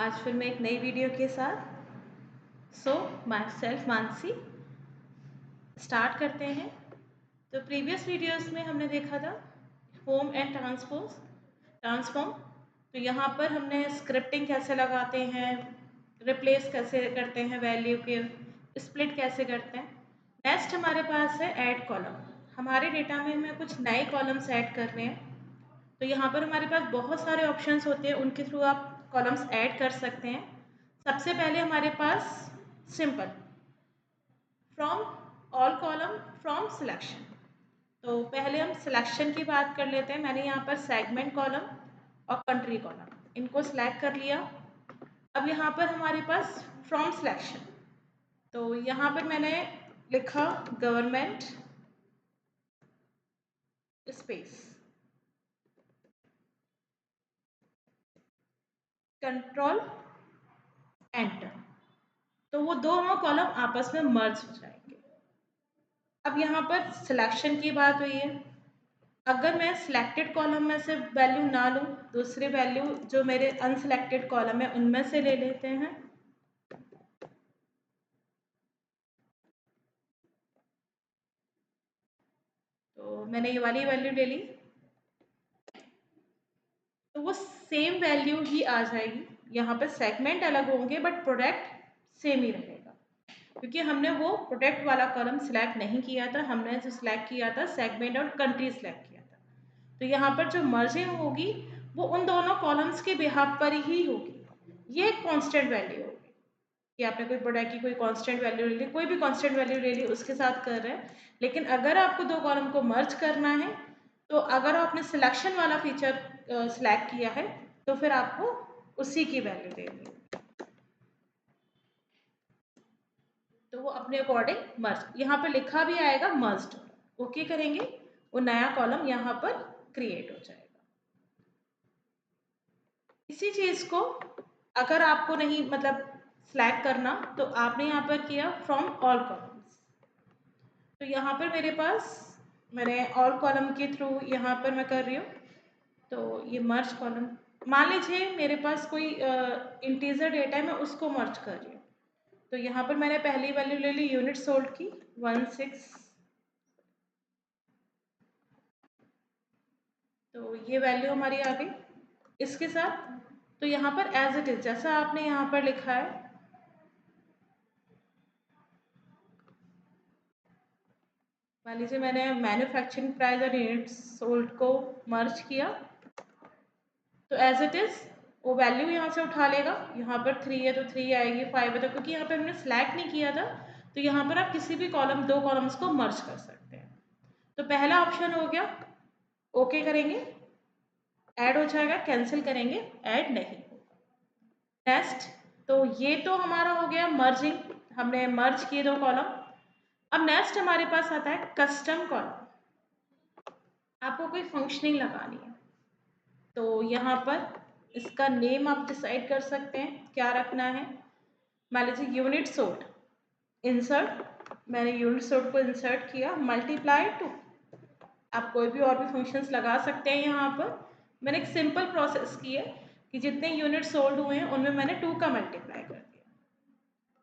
आज फिर मैं एक नई वीडियो के साथ माई सेल्फ मानसी स्टार्ट करते हैं। तो प्रीवियस वीडियोस में हमने देखा था होम एंड ट्रांसफॉर्म। तो यहाँ पर हमने स्क्रिप्टिंग कैसे लगाते हैं, रिप्लेस कैसे करते हैं, वैल्यू के स्प्लिट कैसे करते हैं। नेक्स्ट हमारे पास है ऐड कॉलम। हमारे डेटा में हमें कुछ नए कॉलम्स ऐड करने हैं। तो यहाँ पर हमारे पास बहुत सारे ऑप्शंस होते हैं, उनके थ्रू आप कॉलम्स ऐड कर सकते हैं। सबसे पहले हमारे पास simple from all column from selection. तो पहले हम सिलेक्शन की बात कर लेते हैं। मैंने यहाँ पर सेगमेंट कॉलम और कंट्री कॉलम इनको सिलेक्ट कर लिया। अब यहाँ पर हमारे पास फ्रॉम सिलेक्शन, तो यहाँ पर मैंने लिखा गवर्नमेंट स्पेस कंट्रोल एंटर। तो वो दोनों कॉलम आपस में मर्ज हो जाएंगे। अब यहाँ पर सिलेक्शन की बात हुई है। अगर मैं सिलेक्टेड कॉलम में से वैल्यू ना लूँ, दूसरी वैल्यू जो मेरे अनसिलेक्टेड कॉलम है उनमें से ले लेते हैं। तो मैंने ये वाली वैल्यू ले ली, तो वो सेम वैल्यू ही आ जाएगी। यहाँ पर सेगमेंट अलग होंगे बट प्रोडक्ट सेम ही रहेगा, क्योंकि हमने वो प्रोडक्ट वाला कॉलम सिलेक्ट नहीं किया था। हमने जो सिलेक्ट किया था सेगमेंट और कंट्री सिलेक्ट किया था। तो यहाँ पर जो मर्जिंग होगी वो उन दोनों कॉलम्स के बिहाफ पर ही होगी। ये एक कांस्टेंट वैल्यू होगी कि आपने कोई प्रोडक्ट की कोई कांस्टेंट वैल्यू ले ली, कोई भी कांस्टेंट वैल्यू ले ली, उसके साथ कर रहे हैं। लेकिन अगर आपको दो कॉलम को मर्ज करना है, तो अगर आपने सिलेक्शन वाला फीचर सिलेक्ट किया है तो फिर आपको उसी की वैल्यू देनी है। तो वो अपने अकॉर्डिंग मर्ज यहाँ पर लिखा भी आएगा मर्ज्ड। ओके करेंगे, वो नया कॉलम यहाँ पर क्रिएट हो जाएगा। इसी चीज को अगर आपको नहीं सिलेक्ट करना, तो आपने यहाँ पर किया फ्रॉम ऑल कॉलम्स। तो यहाँ पर मेरे पास मैंने ऑल कॉलम के थ्रू यहाँ पर मैं कर रही हूँ। तो ये मर्ज कॉलम, मान लीजिए मेरे पास कोई इंटीजर डेटा है, मैं उसको मर्ज कर रही हूँ। तो यहाँ पर मैंने पहली वैल्यू ले ली यूनिट सोल्ड की 16। तो ये वैल्यू हमारी आ गई इसके साथ। तो यहाँ पर एज इट इज जैसा आपने यहाँ पर लिखा है, मान लीजिए मैंने मैन्युफैक्चरिंग प्राइस और यूनिट सोल्ड को मर्ज किया, तो एज इट इज वो वैल्यू यहाँ से उठा लेगा। यहाँ पर 3 है तो 3 आएगी, 5 है तो, क्योंकि यहाँ पर हमने सिलेक्ट नहीं किया था, तो यहाँ पर आप किसी भी कॉलम, दो कॉलम्स को मर्ज कर सकते हैं। तो पहला ऑप्शन हो गया, ओके करेंगे ऐड हो जाएगा, कैंसिल करेंगे ऐड नहीं होगा। नेक्स्ट, तो ये तो हमारा हो गया मर्जिंग, हमने मर्ज किए दो कॉलम। अब नेक्स्ट हमारे पास आता है कस्टम कॉलम। आपको कोई फंक्शनिंग लगानी है, तो यहाँ पर इसका नेम आप डिसाइड कर सकते हैं क्या रखना है। मान लीजिए यूनिट सोल्ड इंसर्ट, मैंने यूनिट सोल्ड को इंसर्ट किया, मल्टीप्लाई टू। आप कोई भी और भी फंक्शंस लगा सकते हैं। यहाँ पर मैंने एक सिंपल प्रोसेस की है कि जितने यूनिट सोल्ड हुए हैं उनमें मैंने 2 का मल्टीप्लाई कर दिया।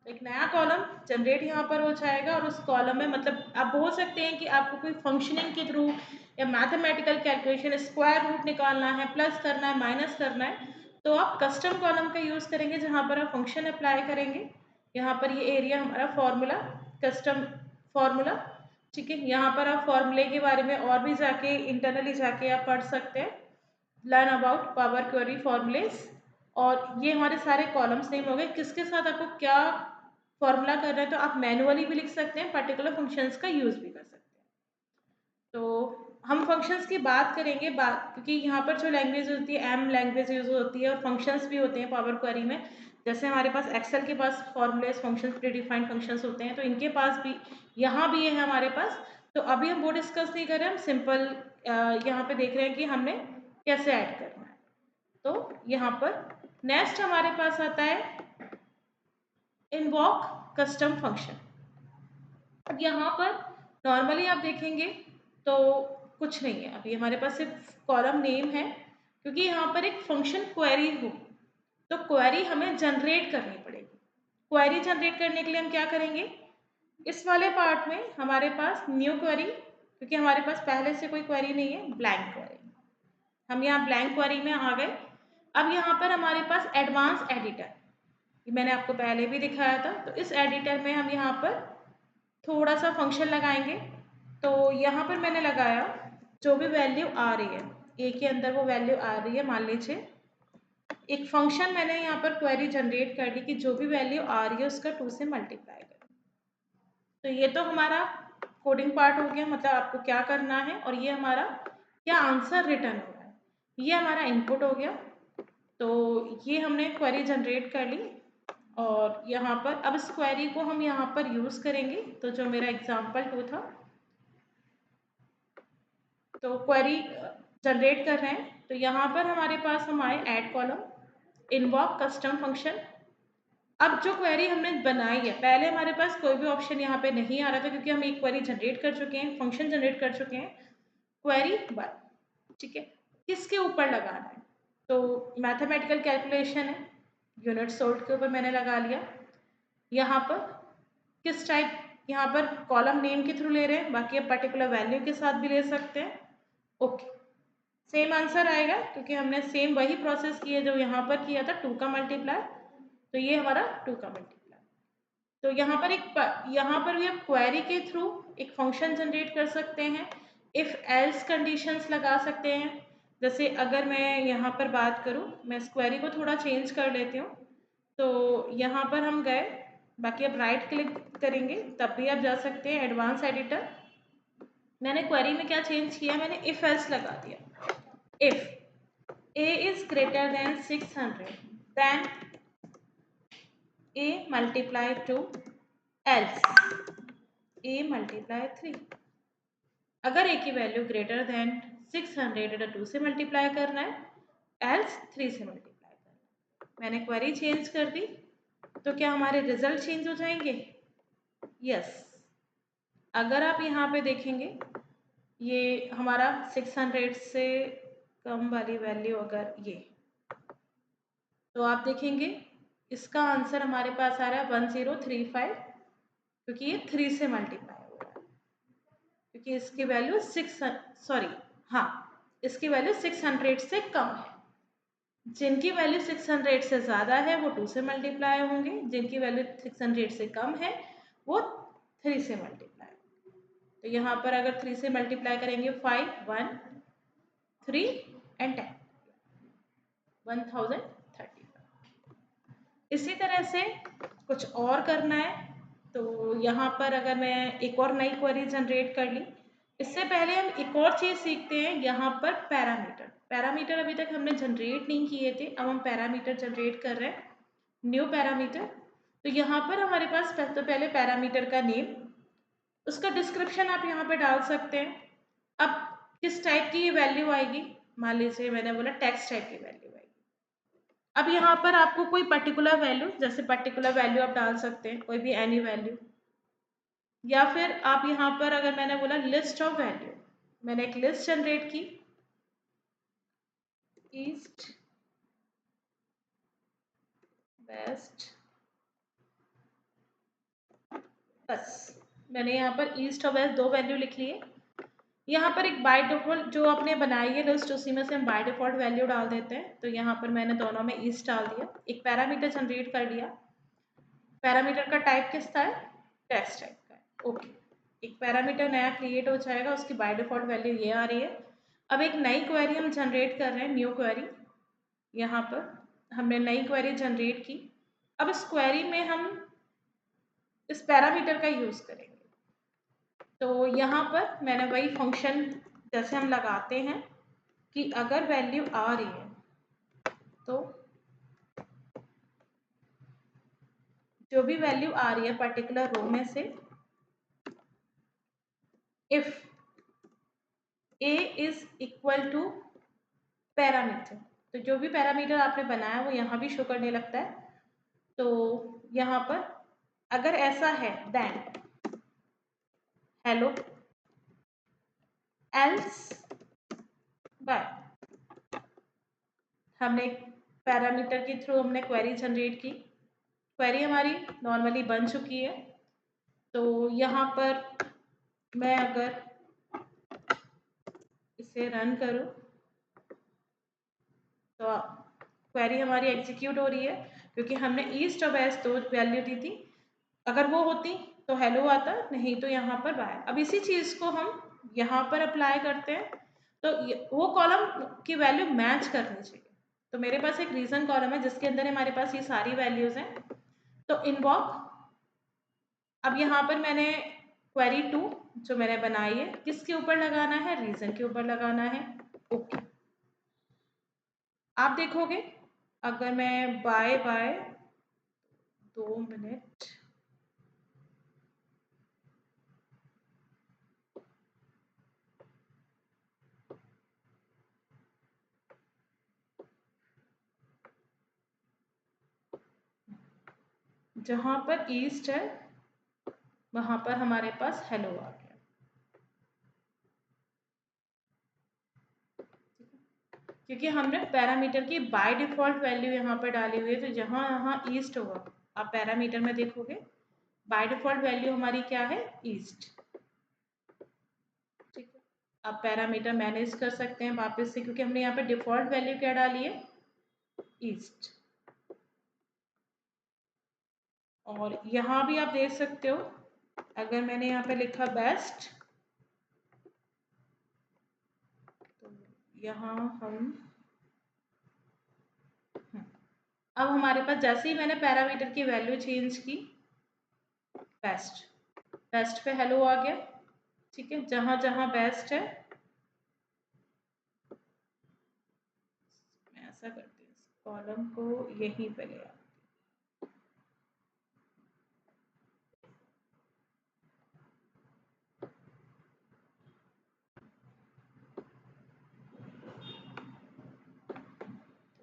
तो एक नया कॉलम जनरेट यहाँ पर हो जाएगा, और उस कॉलम में आप बोल सकते हैं कि आपको कोई फंक्शनिंग के थ्रू या मैथमेटिकल कैलकुलेशन, स्क्वायर रूट निकालना है, प्लस करना है, माइनस करना है, तो आप कस्टम कॉलम का यूज़ करेंगे जहाँ पर आप फंक्शन अप्लाई करेंगे। यहाँ पर ये एरिया हमारा फॉर्मूला, कस्टम फॉर्मूला, ठीक है। यहाँ पर आप फॉर्मूले के बारे में और भी जाके इंटरनली जाके आप पढ़ सकते हैं, learn about power query formulas. और ये हमारे सारे कॉलम्स नेम हो गए, किसके साथ आपको क्या फॉर्मूला कर रहे हैं, तो आप मैनुअली भी लिख सकते हैं, पर्टिकुलर फंक्शंस का यूज़ भी कर सकते हैं। तो हम फंक्शंस की बात करेंगे क्योंकि यहाँ पर जो लैंग्वेज होती है एम लैंग्वेज यूज होती है, और फंक्शंस भी होते हैं पावर क्वेरी में। जैसे हमारे पास एक्सेल के पास फॉर्मूलेस फंक्शंस, प्रीडिफाइंड फंक्शंस होते हैं, तो इनके पास भी, यहाँ भी है हमारे पास। तो अभी हम वो डिस्कस नहीं कर रहे हैं, हम सिंपल यहाँ पे देख रहे हैं कि हमने कैसे ऐड करना है। तो यहाँ पर नेक्स्ट हमारे पास आता है इन्वॉक कस्टम फंक्शन। अब यहाँ पर नॉर्मली आप देखेंगे तो कुछ नहीं है, अभी हमारे पास सिर्फ कॉलम नेम है, क्योंकि यहाँ पर एक फंक्शन क्वेरी होगी। तो क्वेरी हमें जनरेट करनी पड़ेगी। क्वेरी जनरेट करने के लिए हम क्या करेंगे, इस वाले पार्ट में हमारे पास न्यू क्वेरी, क्योंकि हमारे पास पहले से कोई क्वेरी नहीं है, ब्लैंक क्वेरी, हम यहाँ ब्लैंक क्वेरी में आ गए। अब यहाँ पर हमारे पास एडवांस एडिटर, ये मैंने आपको पहले भी दिखाया था, तो इस एडिटर में हम यहाँ पर थोड़ा सा फंक्शन लगाएंगे। तो यहाँ पर मैंने लगाया जो भी वैल्यू आ रही है, ए के अंदर वो वैल्यू आ रही है, मान लीजिए एक फंक्शन मैंने यहाँ पर क्वेरी जनरेट कर ली कि जो भी वैल्यू आ रही है उसका 2 से मल्टीप्लाई कर। तो ये तो हमारा कोडिंग पार्ट हो गया, मतलब आपको क्या करना है और ये हमारा क्या आंसर रिटर्न हो रहा है, ये हमारा इनपुट हो गया। तो ये हमने क्वेरी जनरेट कर ली और यहाँ पर अब इस क्वेरी को हम यहाँ पर यूज़ करेंगे। तो जो मेरा एग्जाम्पल 2 था, तो क्वेरी जनरेट कर रहे हैं, तो यहाँ पर हमारे पास हम आए add column, invoke custom function. अब जो क्वेरी हमने बनाई है, पहले हमारे पास कोई भी ऑप्शन यहाँ पे नहीं आ रहा था क्योंकि हम एक क्वेरी जनरेट कर चुके हैं, फंक्शन जनरेट कर चुके हैं, क्वेरी 1, ठीक है। किसके ऊपर लगाना है, तो मैथमेटिकल कैलकुलेशन है, यूनिट सोल्ड के ऊपर मैंने लगा लिया। यहाँ पर किस टाइप, यहाँ पर कॉलम नेम के थ्रू ले रहे हैं, बाकी आप पर्टिकुलर वैल्यू के साथ भी ले सकते हैं। ओके, सेम आंसर आएगा क्योंकि हमने सेम वही प्रोसेस की है जो यहाँ पर किया था, 2 का मल्टीप्लाई, तो ये हमारा 2 का मल्टीप्लाई। तो यहाँ पर भी आप क्वेरी के थ्रू एक फंक्शन जनरेट कर सकते हैं, इफ एल्स कंडीशंस लगा सकते हैं। जैसे अगर मैं यहाँ पर बात करूँ, मैं इस क्वेरी को थोड़ा चेंज कर लेती हूँ। तो यहाँ पर हम गए, बाकी आप राइट क्लिक करेंगे तब भी आप जा सकते हैं एडवांस एडिटर। मैंने क्वेरी में क्या चेंज किया, मैंने इफ एल्स लगा दिया। If a is greater than 600 then a multiply 2 else a multiply 3। अगर a की वैल्यू ग्रेटर देन 600 2 से मल्टीप्लाई करना है, एल्स 3 से मल्टीप्लाई करना है। मैंने क्वेरी चेंज कर दी, तो क्या हमारे रिजल्ट चेंज हो जाएंगे? यस। अगर आप यहाँ पे देखेंगे, ये हमारा 600 से कम वाली वैल्यू अगर ये, तो आप देखेंगे इसका आंसर हमारे पास आ रहा है 1035, क्योंकि ये 3 से मल्टीप्लाई हो रहा है, क्योंकि इसकी वैल्यू इसकी वैल्यू 600 से कम है। जिनकी वैल्यू 600 से ज़्यादा है वो 2 से मल्टीप्लाई होंगे, जिनकी वैल्यू 600 से कम है वो 3 से मल्टीप्लाई। तो यहाँ पर अगर 3 से मल्टीप्लाई करेंगे 5, 1, 3 एंड 10, 1030। इसी तरह से कुछ और करना है, तो यहाँ पर अगर मैं एक और नई क्वेरी जनरेट कर ली, इससे पहले हम एक और चीज़ सीखते हैं। यहाँ पर पैरामीटर अभी तक हमने जनरेट नहीं किए थे, अब हम पैरामीटर जनरेट कर रहे हैं, न्यू पैरामीटर। तो यहाँ पर हमारे पास तो पहले पैरामीटर का नेम, उसका डिस्क्रिप्शन आप यहाँ पर डाल सकते हैं। अब किस टाइप की ये वैल्यू आएगी, मान लीजिए मैंने बोला टेक्स्ट टाइप की वैल्यू आएगी। अब यहाँ पर आपको कोई पर्टिकुलर वैल्यू, जैसे पर्टिकुलर वैल्यू आप डाल सकते हैं, कोई भी एनी वैल्यू, या फिर आप यहाँ पर अगर मैंने बोला लिस्ट ऑफ वैल्यू, मैंने एक लिस्ट जनरेट की, ईस्ट वेस्ट, बस मैंने यहाँ पर ईस्ट और वेस्ट 2 वैल्यू लिख लिए। यहाँ पर एक बाय डिफॉल्ट जो आपने बनाई है लिस्ट, उसी में से हम बाय डिफॉल्ट वैल्यू डाल देते हैं। तो यहाँ पर मैंने दोनों में ईस्ट डाल दिया, एक पैरामीटर जनरेट कर लिया। पैरामीटर का टाइप किस था, टेक्स्ट टाइप का है। ओके, एक पैरामीटर नया क्रिएट हो जाएगा, उसकी बाय डिफॉल्ट वैल्यू ये आ रही है। अब एक नई क्वेरी हम जनरेट कर रहे हैं, न्यू क्वेरी। यहाँ पर हमने नई क्वेरी जनरेट की। अब इस क्वेरी में हम इस पैरामीटर का यूज़ करेंगे। तो यहाँ पर मैंने वही फंक्शन जैसे हम लगाते हैं कि अगर वैल्यू आ रही है तो जो भी वैल्यू आ रही है पर्टिकुलर रो में से, if a is equal to parameter, तो जो भी पैरामीटर आपने बनाया वो यहाँ भी शो करने लगता है। तो यहाँ पर अगर ऐसा है देन हेलो एल्स बाय, हमने पैरामीटर के थ्रू हमने क्वेरी जनरेट की। क्वेरी हमारी नॉर्मली बन चुकी है। तो यहाँ पर मैं अगर इसे रन करूँ तो क्वेरी हमारी एग्जीक्यूट हो रही है, क्योंकि हमने ईस्ट और वेस्ट दो वैल्यू दी थी। अगर वो होती तो हेलो आता, नहीं तो यहाँ पर बाय। अब इसी चीज़ को हम यहाँ पर अप्लाई करते हैं, तो वो कॉलम की वैल्यू मैच करनी चाहिए। तो मेरे पास एक रीज़न कॉलम है जिसके अंदर हमारे पास ये सारी वैल्यूज़ हैं। तो इनबॉक्स, अब यहाँ पर मैंने क्वेरी 2 जो मैंने बनाई है किसके ऊपर लगाना है, रीज़न के ऊपर लगाना है। ओके, आप देखोगे अगर मैं बाय 2 मिनट, जहाँ पर ईस्ट है वहाँ पर हमारे पास हेलो आ गया। क्योंकि हमने पैरामीटर की बाय डिफ़ॉल्ट वैल्यू यहाँ पर डाली हुई है, तो जहाँ यहाँ ईस्ट होगा, आप पैरामीटर में देखोगे बाय डिफ़ॉल्ट वैल्यू हमारी क्या है, ईस्ट। ठीक है, आप पैरामीटर मैनेज कर सकते हैं वापस से, क्योंकि हमने यहाँ पे डिफ़ॉल्ट वैल्यू क्या डाली है, ईस्ट। और यहाँ भी आप देख सकते हो, अगर मैंने यहाँ पे लिखा बेस्ट, तो यहाँ हम अब हमारे पास जैसे ही मैंने पैरामीटर की वैल्यू चेंज की, बेस्ट, बेस्ट पे हेलो आ गया। ठीक है, जहाँ जहाँ बेस्ट है, मैं ऐसा करती हूँ, कॉलम को यहीं पे ले आओ।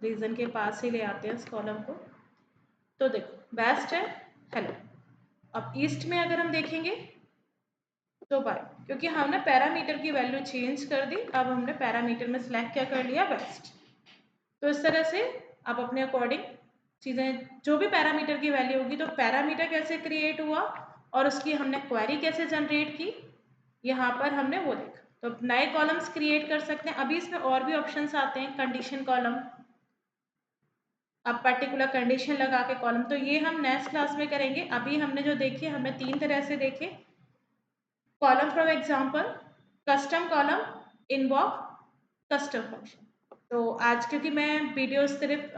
रीजन के पास ही ले आते हैं इस कॉलम को। तो देखो बेस्ट है हेलो। अब ईस्ट में अगर हम देखेंगे तो बाय, क्योंकि हमने पैरामीटर की वैल्यू चेंज कर दी। अब हमने पैरामीटर में सिलेक्ट क्या कर लिया, बेस्ट। तो इस तरह से आप अपने अकॉर्डिंग चीज़ें, जो भी पैरामीटर की वैल्यू होगी, तो पैरामीटर कैसे क्रिएट हुआ और उसकी हमने क्वेरी कैसे जनरेट की, यहाँ पर हमने वो देखा। तो नए कॉलम्स क्रिएट कर सकते हैं। अभी इसमें और भी ऑप्शंस आते हैं, कंडीशन कॉलम, अब पर्टिकुलर कंडीशन लगा के कॉलम, तो ये हम नेक्स्ट क्लास में करेंगे। अभी हमने जो देखे, हमने 3 तरह से देखे, column from example, custom column, inbox, custom function. तो आज क्योंकि मैं वीडियो सिर्फ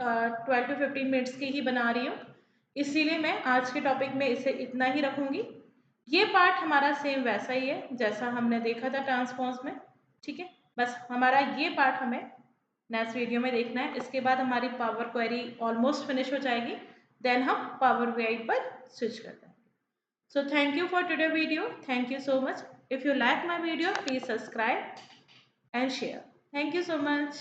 12 to 15 मिनट्स की ही बना रही हूँ, इसीलिए मैं आज के टॉपिक में इसे इतना ही रखूँगी। ये पार्ट हमारा सेम वैसा ही है जैसा हमने देखा था ट्रांसफॉर्म्स में। ठीक है, बस हमारा ये पार्ट हमें नेक्स्ट वीडियो में देखना है। इसके बाद हमारी पावर क्वेरी ऑलमोस्ट फिनिश हो जाएगी, देन हम पावर बीआई पर स्विच करते हैं। So thank you for today video. Thank you so much. If you like my video, please subscribe and share. Thank you so much.